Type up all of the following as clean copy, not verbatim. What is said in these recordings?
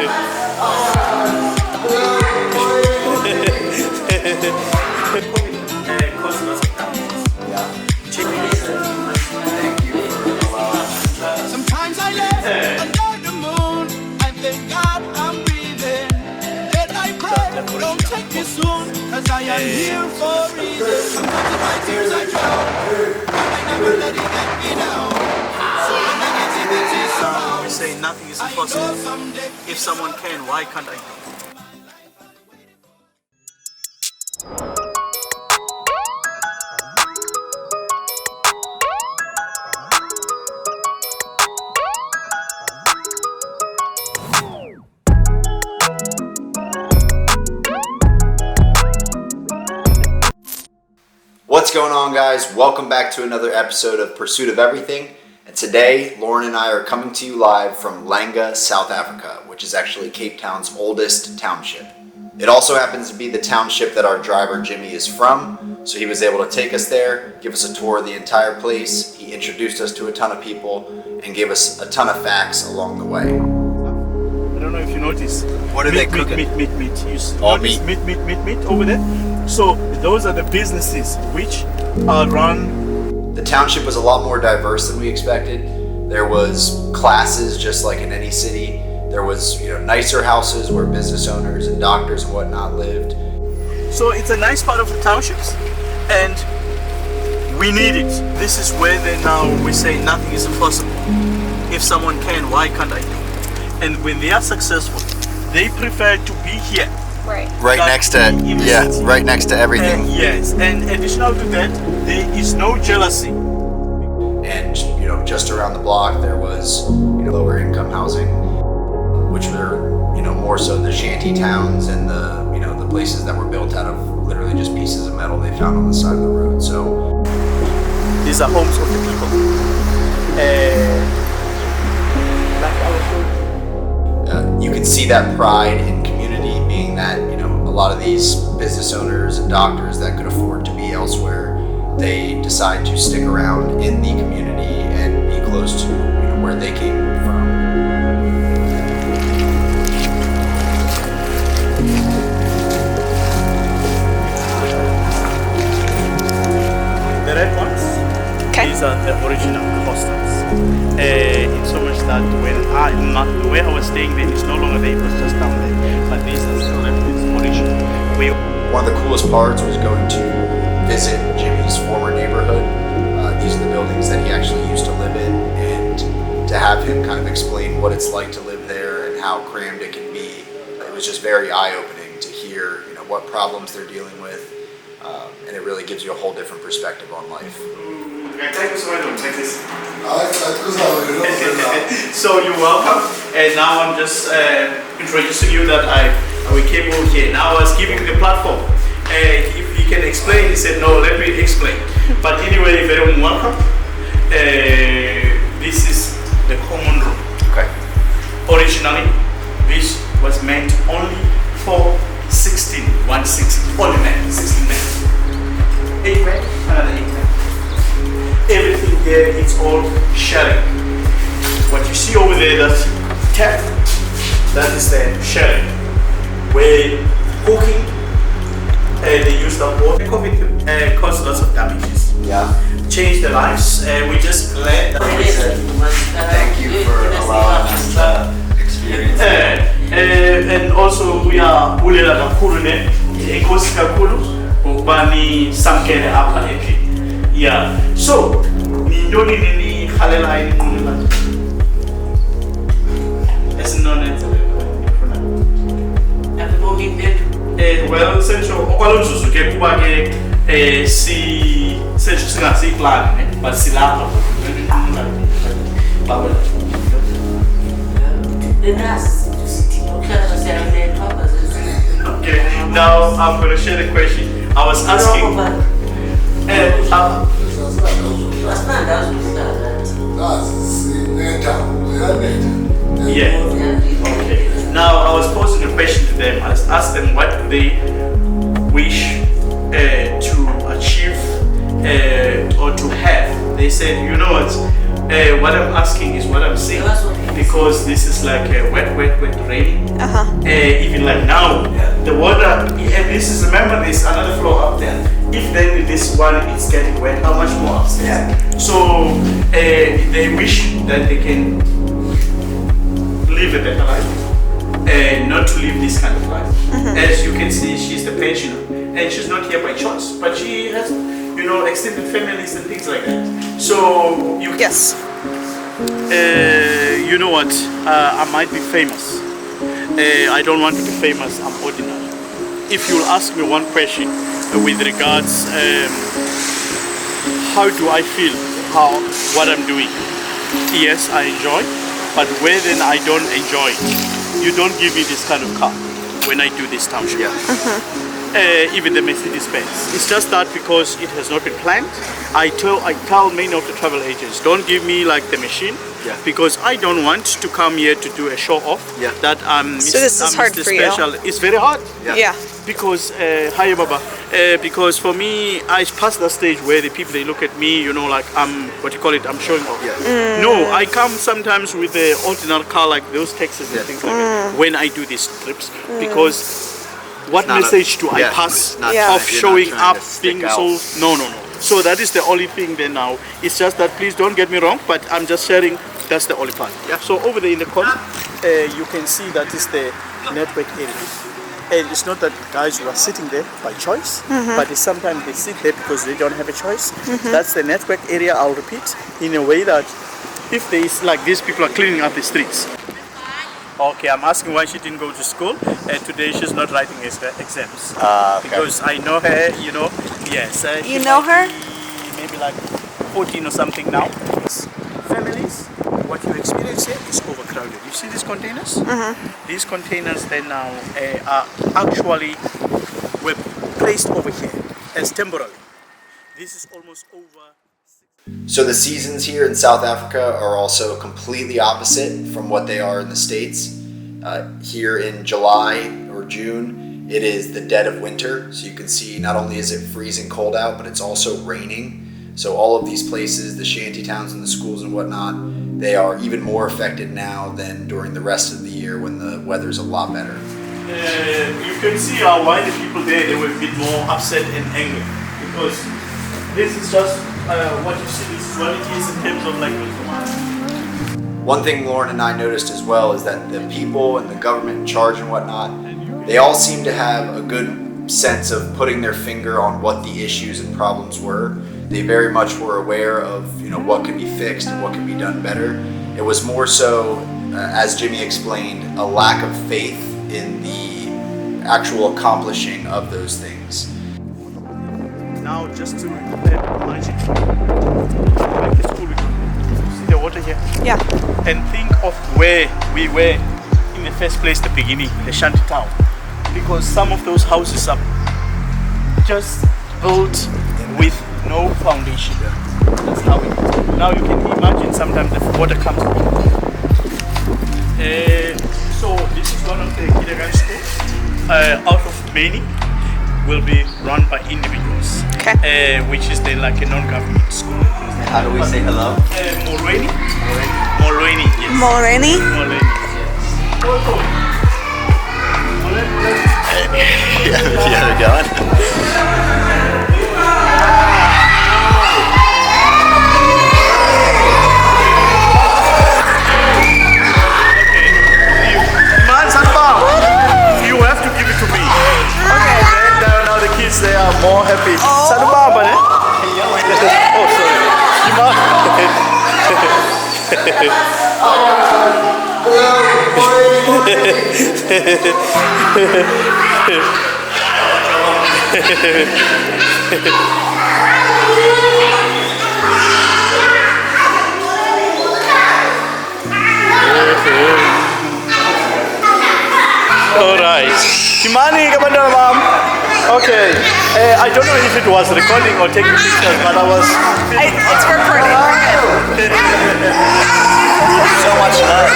Sometimes I lay under the moon and thank God I'm breathing. Then I pray, don't take me soon, cause I am here for a reason. Sometimes in my tears I drown, but I never let it get me down. So the negativity surrounds. We say nothing is impossible. If someone can, why can't I do it? What's going on, guys? Welcome back to another episode of Pursuit of Everything. And today, Lauren and I are coming to you live from Langa, South Africa, which is actually Cape Town's oldest township. It also happens to be the township that our driver Jimmy is from, so he was able to take us there, give us a tour of the entire place. He introduced us to a ton of people and gave us a ton of facts along the way. I don't know if you notice. What are they cooking? Meat. You All notice meat. meat over there? So those are the businesses which are run. The township was a lot more diverse than we expected. There was classes just like in any city. There was, nicer houses where business owners and doctors and whatnot lived. So it's a nice part of the townships, and we need it. This is where we say nothing is impossible. If someone can, why can't I do it? And when they are successful, they prefer to be here. Right next to everything. Yes, and additional to that, there is no jealousy. And just around the block there was lower income housing, which were more so the shanty towns and the the places that were built out of literally just pieces of metal they found on the side of the road. So these are homes of the people. Like I was told, you can see that pride in community, being that a lot of these business owners and doctors that could afford to be elsewhere, they decide to stick around in the community and be close to where they came from. the red ones, these are the original hostels. In so much that the way I was staying there is no longer there, it was just down there. But these are still left its original. One of the coolest parts was going to visit Jimmy's former neighborhood. These are the buildings that he actually used to live in, and to have him kind of explain what it's like to live there and how crammed it can be. It was just very eye-opening to hear what problems they're dealing with, and it really gives you a whole different perspective on life. So you're welcome, and now I'm just introducing you that we came over here. Now I was giving the platform. If he can explain, he said no, let me explain. But anyway, very welcome. This is the common room. Okay. Originally, this was meant only for 16 only men, 16 men. 8 men, another 8 men. Everything there, it's all sharing. What you see over there, that tap, that is the sharing. Where cooking, they use the water. COVID caused lots of damages. Yeah. Changed their lives. We just glad that Thank you for allowing us to experience it. And also we are ulela kakhulu enkosi kakhulu ukubani samkele apha endlini. Yeah. So nintoni nihalela inqunula? Esinonenze well, senso okwalomzuzu ke kuba ke senso singasiyiplan but silapha Okay, now I'm going to share the question. I was asking yeah. Okay. Now I was posing a question to them. I asked them what do they wish to achieve or to have. They said, what I'm asking is what I'm seeing. because this is like a wet rain. Uh-huh. Even like now, the water, and this is, remember this another floor up there. If then this one is getting wet, how much more upstairs? So they wish that they can live a better life, not to live this kind of life. As you can see, she's the pensioner, and she's not here by choice, but she has, you know, extended families and things like that. So you Yes. you know what? I might be famous. I don't want to be famous. I'm ordinary. If you'll ask me one question with regards, how do I feel? What I'm doing? Yes, I enjoy, but where then I don't enjoy it. You don't give me this kind of car when I do this township. Even the Mercedes Benz. It's just that because it has not been planned. I tell many of the travel agents, don't give me like the machine, because I don't want to come here to do a show off. That So this is hard Mr. for you. Special. It's very hard. Yeah. Because hi Baba. Because for me, I passed that stage where the people they look at me, you know, like I'm what you call it, I'm showing off. No, I come sometimes with the ordinary car like those taxis and things like that when I do these trips, because what message do I pass of showing up, being so? No. So that is the only thing there now. It's just that, please don't get me wrong, but I'm just sharing. That's the only part. So over there in the corner, you can see that is the network area. And it's not that guys who are sitting there by choice, but it's sometimes they sit there because they don't have a choice. That's the network area, I'll repeat, in a way that if there is like these people are cleaning up the streets. Okay, I'm asking why she didn't go to school, and today she's not writing exams. Because I know her, you know. Yes. You know her? Maybe like 14 or something now. Families, what you experience here is overcrowded. You see these containers? These containers then now are actually were placed over here as temporary. This is almost over. So the seasons here in South Africa are also completely opposite from what they are in the States. Here in July or June, it is the dead of winter. So you can see not only is it freezing cold out, but it's also raining. So all of these places, the shanty towns and the schools and whatnot, they are even more affected now than during the rest of the year when the weather's a lot better. You can see why the people there, they were a bit more upset and angry, because this is just what you see, this is what it is in terms of like One thing Lauren and I noticed as well is that the people and the government in charge and whatnot, they all seem to have a good sense of putting their finger on what the issues and problems were. They very much were aware of, you know, what could be fixed and what could be done better. It was more so, as Jimmy explained, a lack of faith in the actual accomplishing of those things. Now just to imagine, like the school, see the water here? Yeah. And think of where we were in the first place, the beginning, the shanty town. Because some of those houses are just built with no foundation. That's how it is. Now you can imagine sometimes the water comes in. So this is one of the kindergarten schools out of many will be run by individuals. Okay. Which is like a non-government school. How do we say hello? Mulweni, yes. Mulreni? Mulweni, yes. Yeah, they're going. You have to give it to me. Okay. And now the kids, they are more happy. Salubaba, eh? Oh, all right. Kimani, kabandana ma'am. Okay. I don't know if it was recording or taking pictures, but I was. It's recording. We're good. So much love.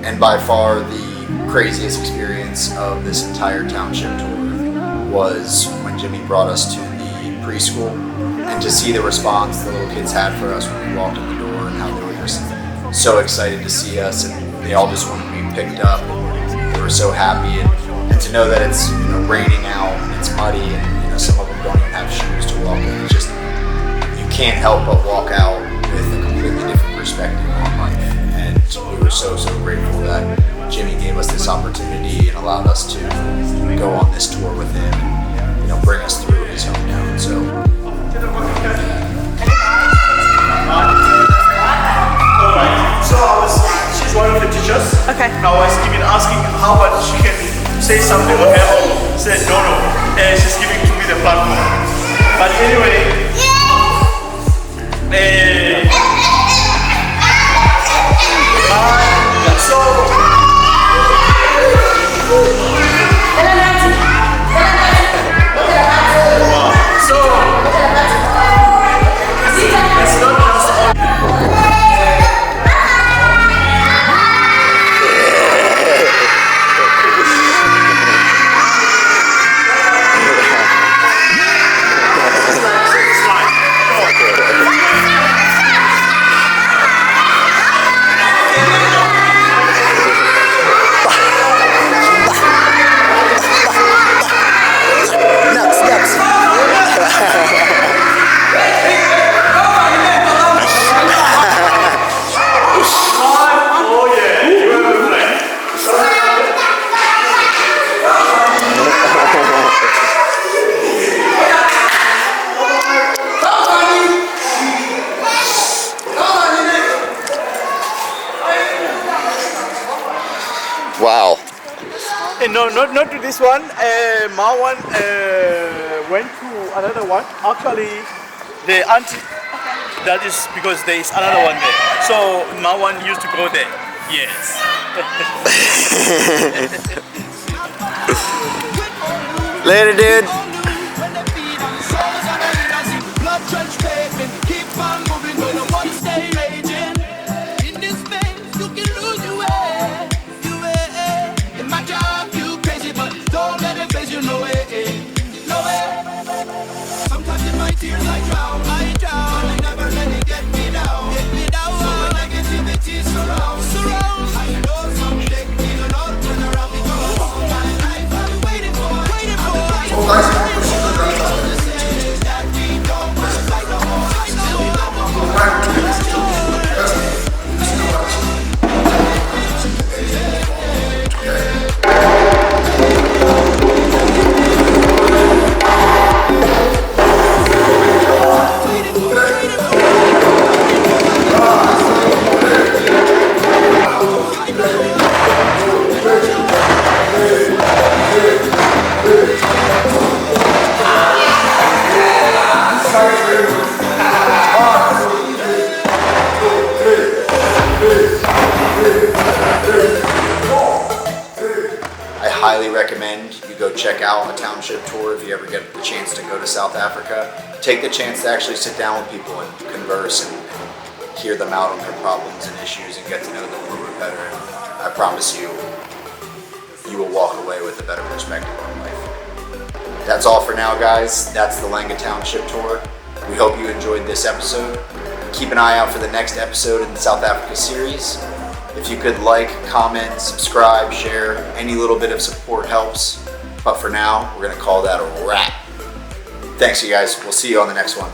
And by far the craziest experience of this entire township tour was when Jimmy brought us to the preschool and to see the response the little kids had for us when we walked in the door and how they were just so excited to see us, and they all just wanted to be picked up. They were so happy, and to know that it's raining out and it's muddy, and some of them don't even have shoes to walk in. It's just, you can't help but walk out with a completely different perspective on life. And we were so grateful that Jimmy gave us this opportunity and allowed us to go on this tour with him and bring us through his hometown. So she's one of the teachers. Okay. I was even asking how about she can say something on her own. Said no, and she's giving to me the platform. But anyway, wow. no, not to this one. My one went to another one. Actually, the auntie. That is because there is another one there. So my one used to go there. Yes. Later, dude. Highly recommend you go check out a township tour if you ever get the chance to go to South Africa. Take the chance to actually sit down with people and converse and hear them out on their problems and issues and get to know them a little bit better. I promise you, you will walk away with a better perspective on life. That's all for now, guys. That's the Langa Township tour. We hope you enjoyed this episode. Keep an eye out for the next episode in the South Africa series. If you could like, comment, subscribe, share, any little bit of support helps. But for now, we're going to call that a wrap. Thanks, you guys. We'll see you on the next one.